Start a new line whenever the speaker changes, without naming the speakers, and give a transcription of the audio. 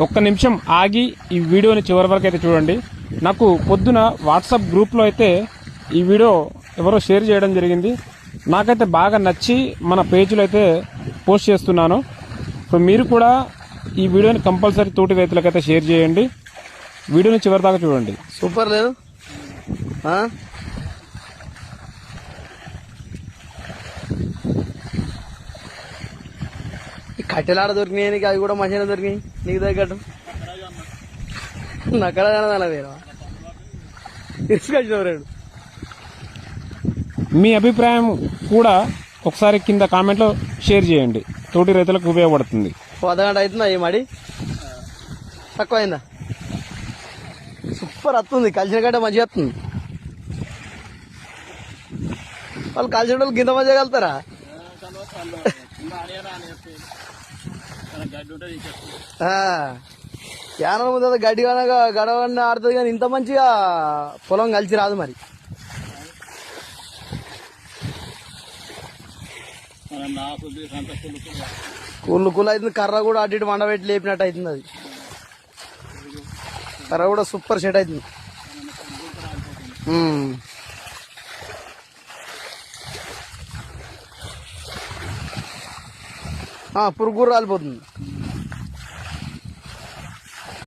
ఒక్క నిమిషం ఆగి ఈ వీడియోని చివరి వరకు అయితే చూడండి. నాకు పొద్దున వాట్సాప్ గ్రూప్లో అయితే ఈ వీడియో ఎవరో షేర్ చేయడం జరిగింది. నాకైతే బాగా నచ్చి మన పేజీలో అయితే పోస్ట్ చేస్తున్నాను. సో మీరు కూడా ఈ వీడియోని కంపల్సరీ తోటి రైతులకైతే షేర్ చేయండి. వీడియోని చివరి దాకా చూడండి.
సూపర్ లేదు కట్టెలాడ దొరికినాయి నీకు, అవి కూడా మంచిగా దొరికినాయి నీకు తగ్గట్టు. నక్కడ వేరే తీసుకొచ్చినావు రేడు.
మీ అభిప్రాయం కూడా ఒకసారి కింద కామెంట్లో షేర్ చేయండి. తోటి రైతులకు ఉపయోగపడుతుంది.
అర్ధగంట అవుతుందా ఈ మడి తక్కువ అయిందా? సూపర్ వస్తుంది, కలిసిన కంటే మంచిగా వస్తుంది. వాళ్ళు కలిసిన వాళ్ళు గింత మంచిగా కలుతారా? యానం ముందు గడ్డి కనుక గడవన్న ఆడుతుంది, కానీ ఇంత మంచిగా పొలం కలిసి రాదు. మరి కుళ్ళు కుళ్ళు అవుతుంది. కర్ర కూడా అటు ఇటు వండబెట్టి లేపినట్టు అవుతుంది. అది కర్ర కూడా సూపర్ సెట్ అవుతుంది. పురుగు రాలిపోతుంది.